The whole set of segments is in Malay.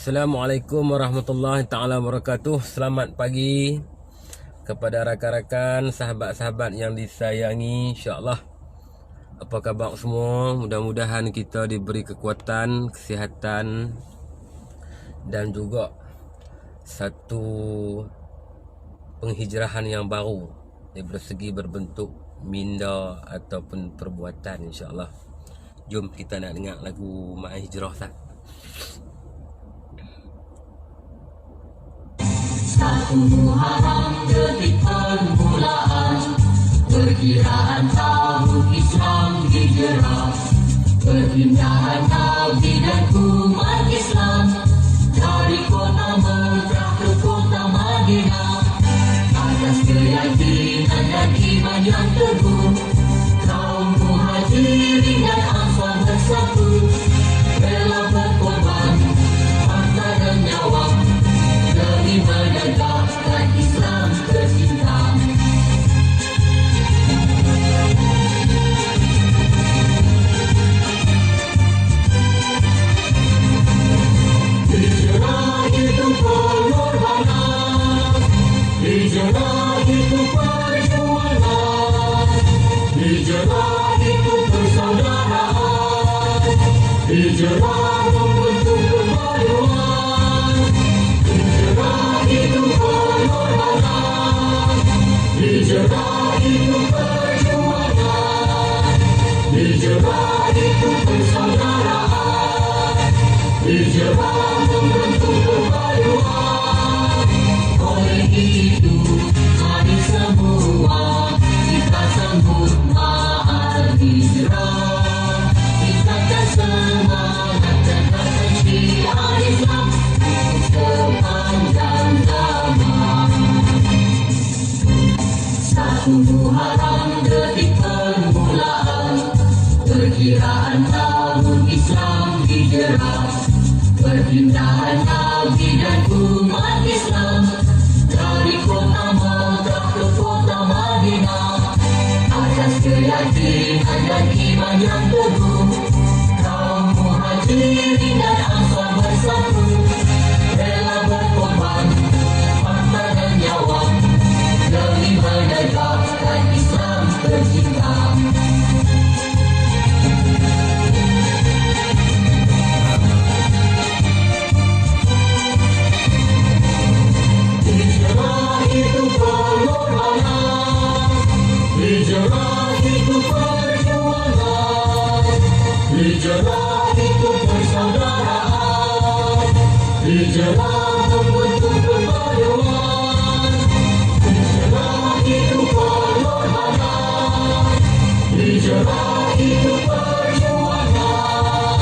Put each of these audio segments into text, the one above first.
Assalamualaikum warahmatullahi taala wabarakatuh. Selamat pagi kepada rakan-rakan, sahabat-sahabat yang disayangi. InsyaAllah, apa khabar semua? Mudah-mudahan kita diberi kekuatan, kesihatan dan juga satu penghijrahan yang baru dari segi berbentuk minda ataupun perbuatan, insyaAllah. Jom kita nak dengar lagu Mak Hijrah tak? Satu Muharram detik permulaan perkiraan tahun Islam hijrah, perpindahan Nabi dan umat Islam dari kota Mekah ke kota Madinah. Atas keyakinan dan iman yang teguh, kaum muhajirin dan ansar bersatu, rela berkorban harta dan nyawa demi menegakkan Islam tercinta. Hijrah itu pengorbanan, hijrah itu perjuangan, hijrah itu persaudaraan, hijrah membentuk kebaruan. Hijrah itu pengorbanan, hijrah itu perjuangan, hijrah itu persaudaraan, hijrah membentuk kebaruan. Oleh itu, mari semua kita sambut Ma'al Hijrah, tingkatkan semangat dan rasa syiar Islam sepanjang zaman. Satu Muharram detik permulaan perkiraan tahun Islam hijrah, perpindahan Nabi dan umat Islam dari kota Mekah ke kota Madinah. Atas keyakinan dan iman yang teguh, kaum muhajirin dan ansar bersatu, rela berkorban harta dan nyawa demi menegakkan Islam tercinta. Hijrah itu pengorbanan, hijrah itu perjuangan, hijrah itu persaudaraan, hijrah membentuk kebaruan. Hijrah itu pengorbanan, hijrah itu perjuangan,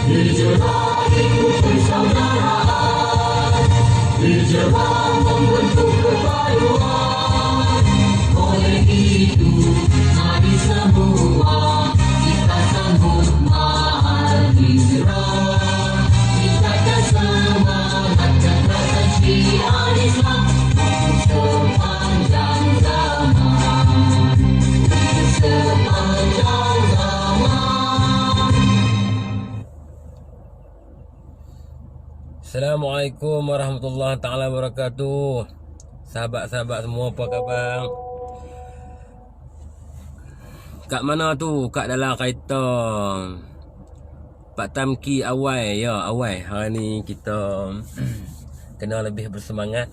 hijrah itu persaudaraan, hijrah membentuk kebaruan. Oleh itu, mari semua kita sambut Ma'al Hijrah, tingkatkan semangat dan rasa syiar Islam sepanjang zaman, sepanjang zaman. Assalamualaikum warahmatullahi taala wabarakatuh. Sahabat-sahabat semua, apa khabar? Kat mana tu? Kat dalam kereta Pak Tamki awal ya, awal. Hari ni kita kena lebih bersemangat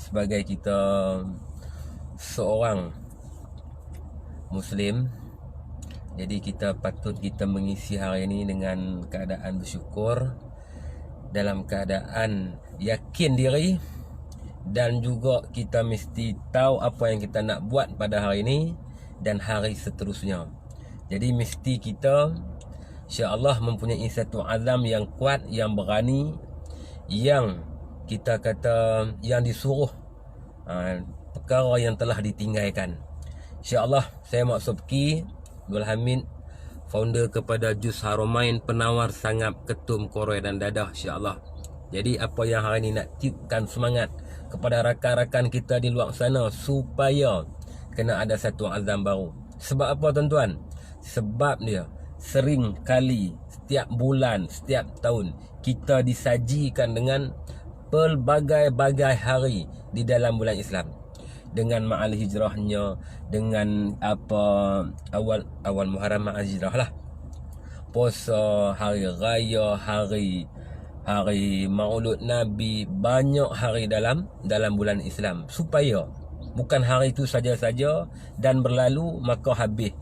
sebagai kita seorang Muslim. Jadi kita patut kita mengisi hari ini dengan keadaan bersyukur, dalam keadaan yakin diri, dan juga kita mesti tahu apa yang kita nak buat pada hari ini dan hari seterusnya. Jadi mesti kita insya-Allah mempunyai satu azam yang kuat, yang berani, yang kita kata yang disuruh perkara yang telah ditinggalkan. InsyaAllah saya Mak Sobki Abdul Hamid, founder kepada Jus Haramain, penawar sangap, ketum, koroi dan dadah, insyaAllah. Jadi apa yang hari ini nak tiupkan semangat kepada rakan-rakan kita di luar sana supaya kena ada satu azam baru. Sebab apa tuan-tuan? Sebab dia sering kali setiap bulan, setiap tahun kita disajikan dengan pelbagai-bagai hari di dalam bulan Islam, dengan ma'al hijrahnya, dengan apa awal Muharram ma'al hijrah lah, puasa, hari raya, hari Maulud Nabi, banyak hari dalam bulan Islam, supaya bukan hari itu saja-saja dan berlalu maka habis.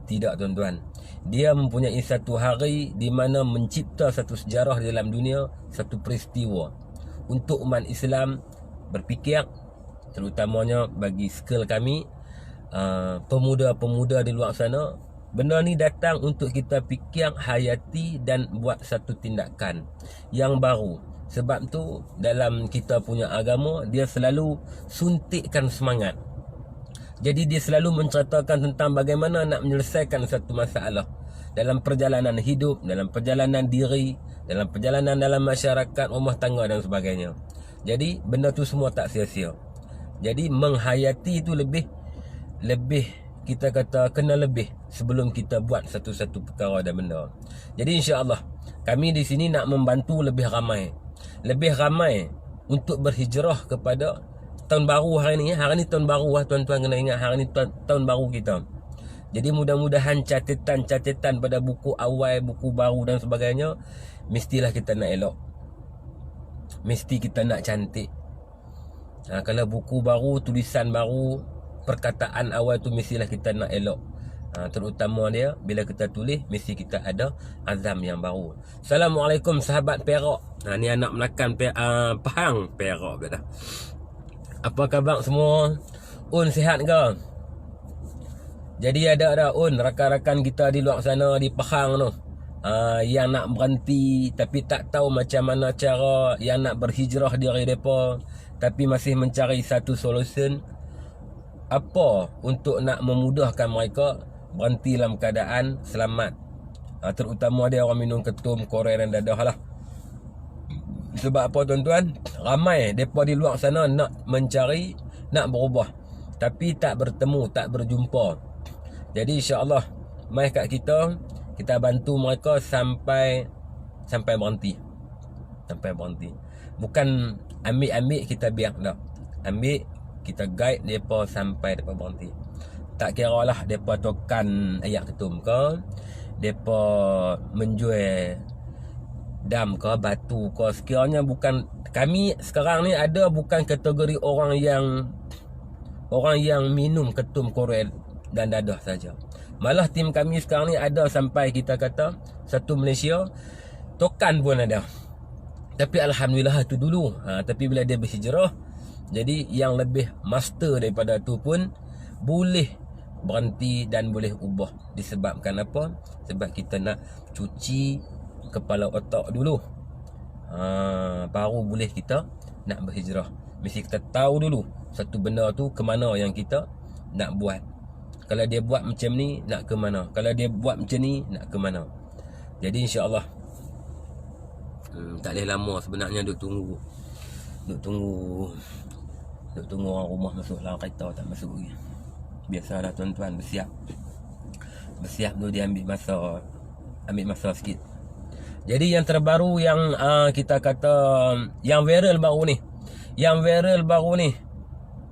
Tidak, tuan-tuan. Dia mempunyai satu hari di mana mencipta satu sejarah dalam dunia, satu peristiwa untuk umat Islam berfikir, terutamanya bagi skill kami, pemuda-pemuda di luar sana. Benda ni datang untuk kita fikir, hayati dan buat satu tindakan yang baru. Sebab tu dalam kita punya agama, dia selalu suntikkan semangat. Jadi dia selalu menceritakan tentang bagaimana nak menyelesaikan satu masalah dalam perjalanan hidup, dalam perjalanan diri, dalam perjalanan dalam masyarakat, rumah tangga dan sebagainya. Jadi benda tu semua tak sia-sia. Jadi menghayati itu lebih kita kata kena lebih sebelum kita buat satu-satu perkara dan benda. Jadi insya-Allah kami di sini nak membantu lebih ramai untuk berhijrah kepada tahun baru hari ni. Hari ni tahun baru lah, tuan-tuan kena ingat, hari ni tahun baru kita. Jadi mudah-mudahan catatan pada buku awal, buku baru dan sebagainya, mestilah kita nak elok, mesti kita nak cantik. Kalau buku baru, tulisan baru, perkataan awal tu mestilah kita nak elok. Terutama dia bila kita tulis, mesti kita ada azam yang baru. Assalamualaikum sahabat Perak. Ni anak Melaka Pahang Perak kata. Apa khabar semua? Sihat ke? Jadi ada rakan-rakan kita di luar sana di Pahang tu, yang nak berhenti tapi tak tahu macam mana cara, yang nak berhijrah diri mereka tapi masih mencari satu solution apa untuk nak memudahkan mereka berhenti dalam keadaan selamat. Terutama dia orang minum ketum, korek dan dadah lah. Sebab apa, tuan-tuan? Ramai mereka di luar sana nak mencari, nak berubah, tapi tak bertemu, tak berjumpa. Jadi insya-Allah mai kat kita bantu mereka sampai berhenti. Bukan ambil kita biar tak. Ambil, kita guide mereka sampai mereka berhenti. Tak kira lah mereka tokan ayak ketum ke, mereka menjual dam ke, batu ke, sekiranya bukan. Kami sekarang ni ada bukan kategori orang yang minum ketum, korel dan dadah saja. Malah tim kami sekarang ni ada sampai kita kata satu Malaysia tokan pun ada. Tapi alhamdulillah itu dulu. Tapi bila dia berhijrah, jadi yang lebih master daripada tu pun boleh berhenti dan boleh ubah. Disebabkan apa? Sebab kita nak cuci kepala otak dulu, baru boleh kita nak berhijrah. Mesti kita tahu dulu satu benda tu ke mana yang kita nak buat. Kalau dia buat macam ni, nak ke mana? Kalau dia buat macam ni, nak ke mana? Jadi insya-Allah tak boleh lama sebenarnya duk tunggu orang rumah masuk dalam kereta, tak masuk lagi. Biasalah tuan-tuan, bersiap tu dia ambil masa sikit. Jadi yang terbaru yang kita kata yang viral baru ni,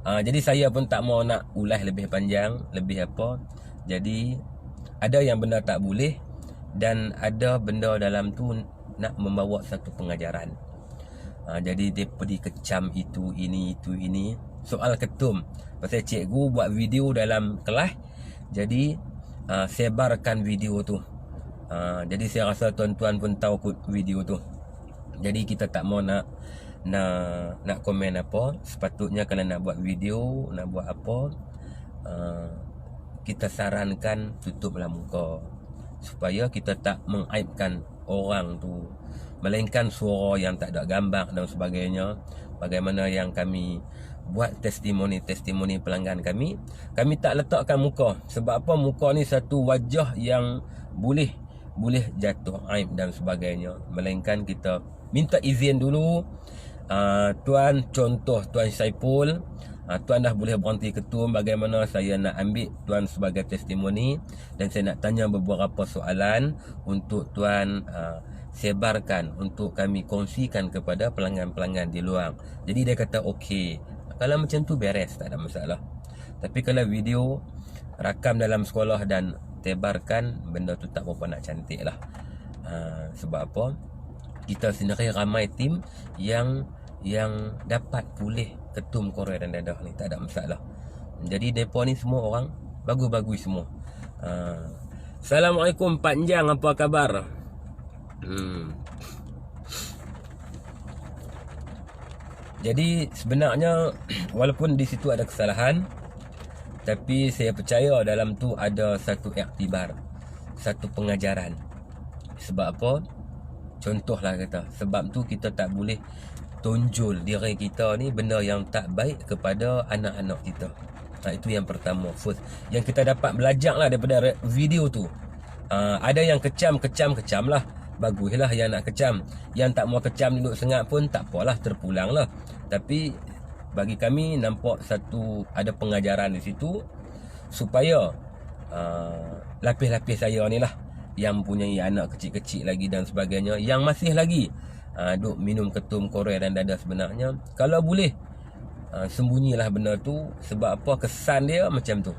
jadi saya pun tak mau nak ulas lebih panjang, lebih apa. Jadi ada yang benda tak boleh dan ada benda dalam tu nak membawa satu pengajaran. Jadi dia pergi kecam itu ini soal ketum. Pasal cikgu buat video dalam kelas, jadi sebarkan video tu. Jadi saya rasa tuan-tuan pun tahu video tu. Jadi kita tak mau nak komen apa. Sepatutnya kalau nak buat video, nak buat apa, kita sarankan tutuplah muka, supaya kita tak mengaibkan orang tu, melainkan suara yang tak ada gambar dan sebagainya. Bagaimana yang kami buat testimoni pelanggan kami tak letakkan muka. Sebab apa? Muka ni satu wajah yang boleh jatuh aib dan sebagainya. Melainkan kita minta izin dulu. Tuan Saipul, Tuan dah boleh berhenti ketum. Bagaimana saya nak ambil tuan sebagai testimoni, dan saya nak tanya beberapa soalan untuk tuan sebarkan, untuk kami kongsikan kepada pelanggan-pelanggan di luar. Jadi dia kata okey, kalau macam tu beres, tak ada masalah. Tapi kalau video rakam dalam sekolah dan tebarkan, benda tu tak berapa nak cantik lah. Sebab apa? Kita sendiri ramai tim yang dapat pulih ketum korek dan dadah ni, tak ada masalah. Jadi depa ni semua orang bagus-bagus semua. Assalamualaikum Pak Njang, apa khabar? Jadi sebenarnya walaupun di situ ada kesalahan, tapi saya percaya dalam tu ada satu iktibar, satu pengajaran. Sebab apa? Contohlah kata, sebab tu kita tak boleh tonjol diri kita ni benda yang tak baik kepada anak-anak kita. Itu yang pertama, first. Yang kita dapat belajar lah daripada video tu. Ada yang kecam lah, baguslah yang nak kecam. Yang tak mau kecam duduk sengat pun tak apalah, terpulang lah. Tapi bagi kami nampak satu ada pengajaran di situ, supaya lapis-lapis saya ni lah, yang mempunyai anak kecil-kecil lagi dan sebagainya, yang masih lagi duk minum ketum korek dan dadah, sebenarnya kalau boleh sembunyilah benda tu. Sebab apa? Kesan dia macam tu.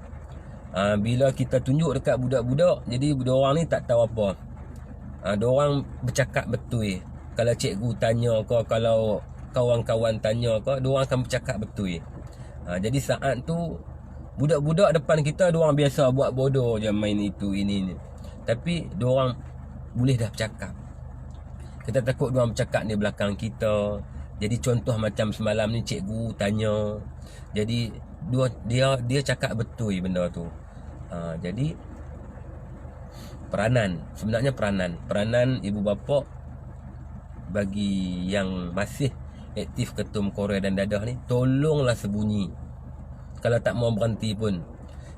Bila kita tunjuk dekat budak-budak, jadi diorang ni tak tahu apa. Diorang bercakap betul. Kalau cikgu tanya ke, kalau kawan-kawan tanya ke, diorang akan bercakap betul. Jadi saat tu budak-budak depan kita, diorang biasa buat bodoh je, main itu ini ni. Tapi diorang boleh dah bercakap. Kita takut diorang bercakap di belakang kita. Jadi contoh macam semalam ni cikgu tanya, jadi dia cakap betul benda tu. Jadi sebenarnya peranan ibu bapa bagi yang masih aktif ketum korek dan dadah ni, tolonglah sembunyi. Kalau tak mau berhenti pun.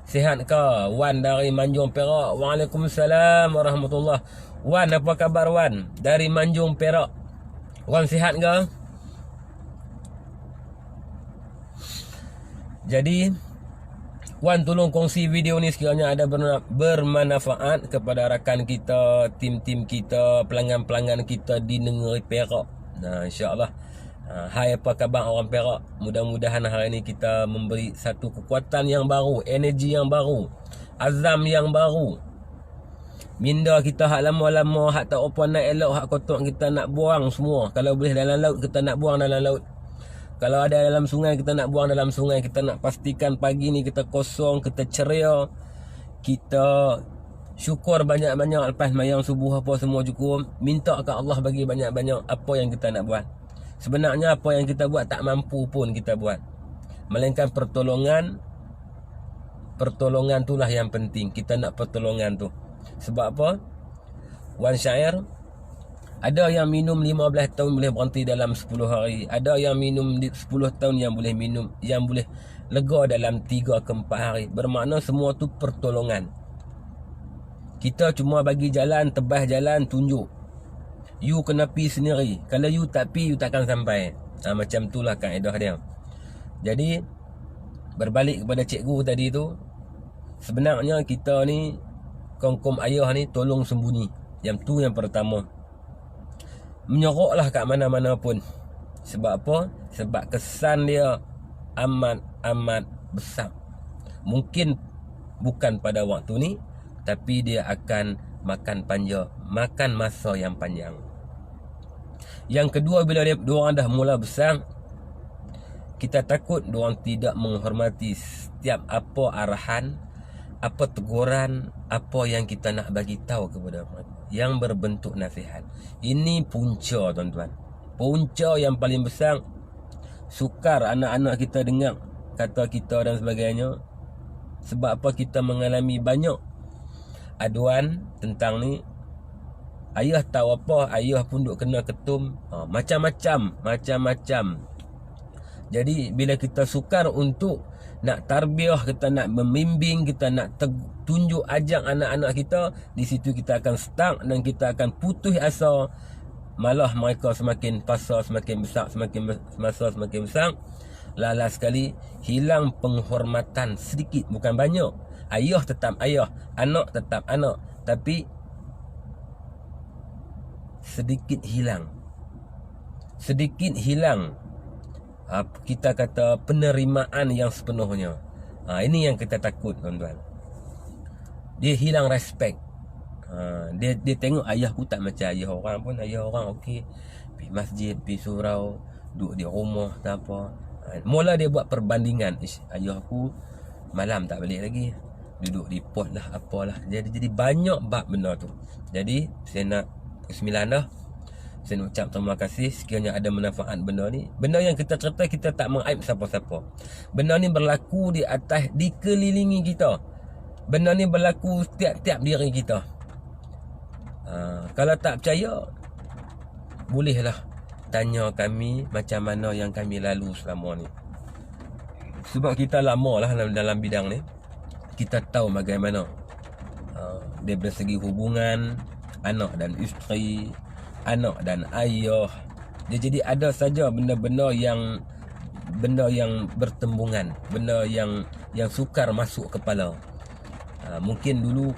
Sihat ke Wan dari Manjung Perak? Waalaikumsalam warahmatullahi. Wan, apa khabar Wan dari Manjung Perak? Wan sihat ke? Jadi Wan, tolong kongsi video ni sekiranya ada bermanfaat kepada rakan kita, tim-tim kita, pelanggan-pelanggan kita di negeri Perak. InsyaAllah. Hai, apa khabar orang Perak? Mudah-mudahan hari ini kita memberi satu kekuatan yang baru, energi yang baru, azam yang baru. Minda kita hak lama-lama, hak tak apa nak elok, hak kotor kita nak buang semua. Kalau boleh dalam laut, kita nak buang dalam laut. Kalau ada dalam sungai, kita nak buang dalam sungai. Kita nak pastikan pagi ni kita kosong, kita ceria, kita syukur banyak-banyak lepas mayang subuh apa semua cukup. Minta ke Allah bagi banyak-banyak apa yang kita nak buat. Sebenarnya apa yang kita buat tak mampu pun kita buat, melainkan pertolongan itulah yang penting. Kita nak pertolongan tu. Sebab apa? Wan syair, ada yang minum 15 tahun boleh berhenti dalam 10 hari. Ada yang minum 10 tahun yang boleh minum, yang boleh lega dalam 3 ke 4 hari. Bermakna semua tu pertolongan. Kita cuma bagi jalan, tebas jalan, tunjuk. You kena pi sendiri. Kalau you tak pi, you takkan sampai. Macam itulah kaedah dia. Jadi berbalik kepada cikgu tadi tu, sebenarnya kita ni, kaum ayah ni, tolong sembunyi. Yang tu yang pertama. Menyeroklah kat mana-mana pun. Sebab apa? Sebab kesan dia amat besar. Mungkin bukan pada waktu ni, tapi dia akan makan masa yang panjang. Yang kedua, bila diorang dah mula besar, kita takut diorang tidak menghormati setiap apa arahan, apa teguran, apa yang kita nak bagi tahu kepada mereka, yang berbentuk nasihat. Ini punca, tuan-tuan. Punca yang paling besar. Sukar anak-anak kita dengar kata kita dan sebagainya. Sebab apa? Kita mengalami banyak aduan tentang ni. Ayah tahu apa, ayah pun duk kena ketum, macam-macam. Jadi bila kita sukar untuk nak tarbiyah, kita nak membimbing, kita nak tunjuk ajak anak-anak kita, di situ kita akan stuck dan kita akan putus asa. Malah mereka semakin pasal, semakin besar, semakin besar. Last sekali, hilang penghormatan sedikit, bukan banyak. Ayah tetap ayah, anak tetap anak, tapi sedikit hilang. Sedikit hilang kita kata penerimaan yang sepenuhnya. Ini yang kita takut, tuan-tuan. Dia hilang respect. Dia tengok ayah pun tak macam ayah orang pun. Ayah orang okey, pergi masjid, pergi surau, duduk di rumah tak apa. Mula dia buat perbandingan, ayah aku malam tak balik lagi, duduk di pos lah, apalah. Jadi banyak bab benda tu. Jadi saya nak ke-9 dah. Saya nak ucap terima kasih sekiranya ada manfaat benda ni. Benda yang kita cerita, kita tak mengaib siapa-siapa. Benda ni berlaku di atas, dikelilingi kita. Benda ni berlaku tiap-tiap diri kita. Kalau tak percaya, bolehlah tanya kami macam mana yang kami lalu selama ni. Sebab kita lama lah dalam bidang ni, kita tahu bagaimana dari segi hubungan anak dan isteri, anak dan ayah. Jadi ada saja benda-benda yang bertembungan, benda yang sukar masuk kepala. Mungkin dulu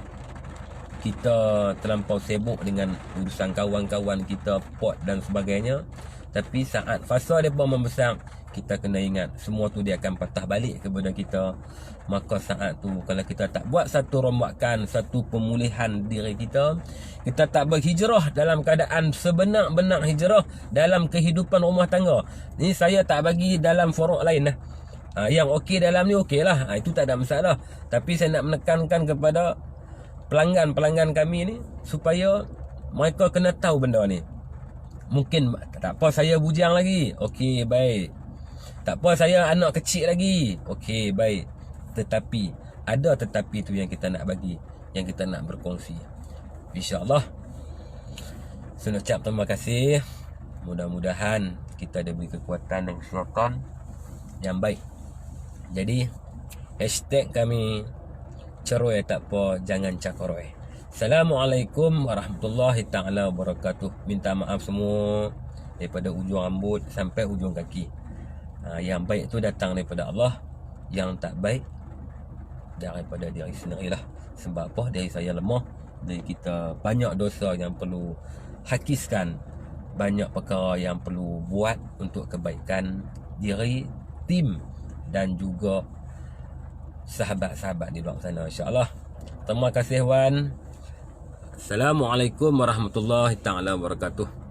kita terlampau sibuk dengan urusan kawan-kawan kita, pot dan sebagainya. Tapi saat fasa mereka membesar, kita kena ingat semua tu dia akan patah balik kepada kita. Maka saat tu kalau kita tak buat satu rombakan, satu pemulihan diri kita, kita tak berhijrah dalam keadaan sebenar-benar hijrah dalam kehidupan rumah tangga. Ni saya tak bagi dalam forum lain lah. Yang okey dalam ni okey lah, itu tak ada masalah. Tapi saya nak menekankan kepada pelanggan-pelanggan kami ni supaya mereka kena tahu benda ni. Mungkin tak apa saya bujang lagi, okey baik. Tak apa saya anak kecil lagi, okey baik. Tetapi ada tetapi tu yang kita nak bagi, yang kita nak berkongsi. InsyaAllah saya ucap terima kasih. Mudah-mudahan kita diberi kekuatan dan kesihatan yang baik. Jadi hashtag kami, ceroi tak apa, jangan cakoroi. Assalamualaikum warahmatullahi ta'ala wabarakatuh. Minta maaf semua daripada ujung rambut sampai ujung kaki. Yang baik tu datang daripada Allah, yang tak baik daripada diri sendirilah. Sebab apa? Dari saya lemah, dari kita banyak dosa yang perlu hakiskan, banyak perkara yang perlu buat untuk kebaikan diri, tim dan juga sahabat-sahabat di luar sana, insya-Allah. Terima kasih Wan. Assalamualaikum warahmatullahi taala wabarakatuh.